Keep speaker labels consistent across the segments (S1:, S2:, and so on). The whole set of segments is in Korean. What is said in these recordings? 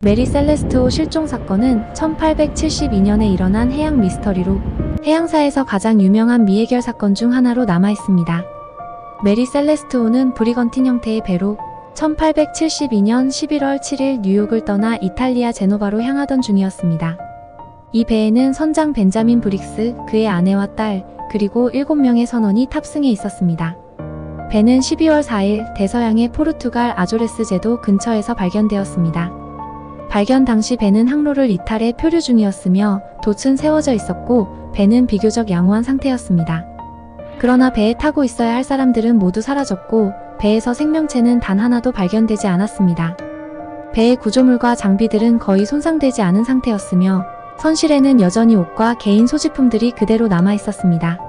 S1: 메리 셀레스트호 실종 사건은 1872년에 일어난 해양 미스터리로 해양사에서 가장 유명한 미해결 사건 중 하나로 남아있습니다. 메리 셀레스트호는 브리건틴 형태의 배로 1872년 11월 7일 뉴욕을 떠나 이탈리아 제노바로 향하던 중이었습니다. 이 배에는 선장 벤자민 브릭스, 그의 아내와 딸, 그리고 7명의 선원이 탑승해 있었습니다. 배는 12월 4일 대서양의 포르투갈 아조레스 제도 근처에서 발견되었습니다. 발견 당시 배는 항로를 이탈해 표류 중이었으며 돛은 세워져 있었고 배는 비교적 양호한 상태였습니다. 그러나 배에 타고 있어야 할 사람들은 모두 사라졌고 배에서 생명체는 단 하나도 발견되지 않았습니다. 배의 구조물과 장비들은 거의 손상되지 않은 상태였으며 선실에는 여전히 옷과 개인 소지품들이 그대로 남아 있었습니다.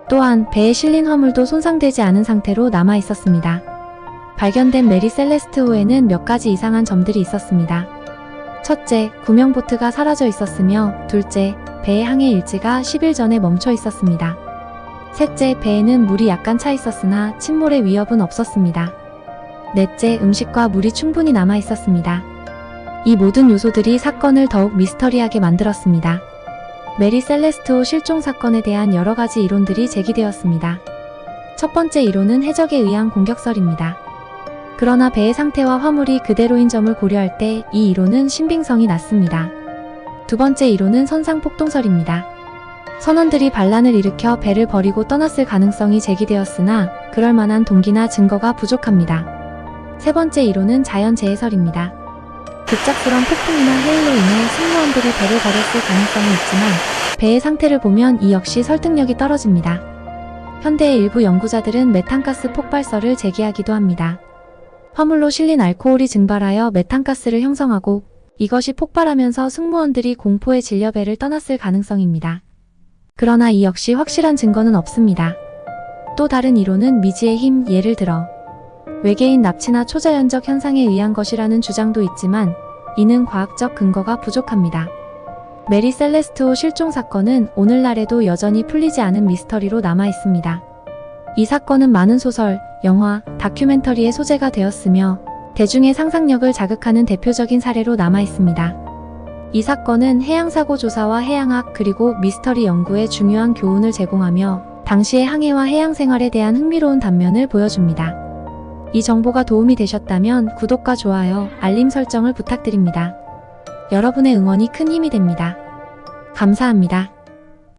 S1: 또한 배에 실린 화물도 손상되지 않은 상태로 남아 있었습니다. 발견된 메리 셀레스트호에는 몇 가지 이상한 점들이 있었습니다. 첫째, 구명보트가 사라져 있었으며 둘째, 배의 항해 일지가 10일 전에 멈춰 있었습니다. 셋째, 배에는 물이 약간 차 있었으나 침몰의 위협은 없었습니다. 넷째, 음식과 물이 충분히 남아 있었습니다. 이 모든 요소들이 사건을 더욱 미스터리하게 만들었습니다. 메리 셀레스트호 실종 사건에 대한 여러 가지 이론들이 제기되었습니다. 첫 번째 이론은 해적에 의한 공격설입니다. 그러나 배의 상태와 화물이 그대로인 점을 고려할 때 이 이론은 신빙성이 낮습니다. 두 번째 이론은 선상폭동설입니다. 선원들이 반란을 일으켜 배를 버리고 떠났을 가능성이 제기되었으나 그럴 만한 동기나 증거가 부족합니다. 세 번째 이론은 자연재해설입니다. 급작스런 폭풍이나 해일로 인해 승무원들이 배를 버렸을 가능성이 있지만 배의 상태를 보면 이 역시 설득력이 떨어집니다. 현대의 일부 연구자들은 메탄가스 폭발설을 제기하기도 합니다. 화물로 실린 알코올이 증발하여 메탄가스를 형성하고 이것이 폭발하면서 승무원들이 공포에 질려 배를 떠났을 가능성입니다. 그러나 이 역시 확실한 증거는 없습니다. 또 다른 이론은 미지의 힘, 예를 들어 외계인 납치나 초자연적 현상에 의한 것이라는 주장도 있지만 이는 과학적 근거가 부족합니다. 메리 셀레스트호 실종 사건은 오늘날에도 여전히 풀리지 않은 미스터리로 남아 있습니다. 이 사건은 많은 소설, 영화, 다큐멘터리의 소재가 되었으며 대중의 상상력을 자극하는 대표적인 사례로 남아 있습니다. 이 사건은 해양사고 조사와 해양학 그리고 미스터리 연구에 중요한 교훈을 제공하며 당시의 항해와 해양 생활에 대한 흥미로운 단면을 보여줍니다. 이 정보가 도움이 되셨다면 구독과 좋아요, 알림 설정을 부탁드립니다. 여러분의 응원이 큰 힘이 됩니다. 감사합니다.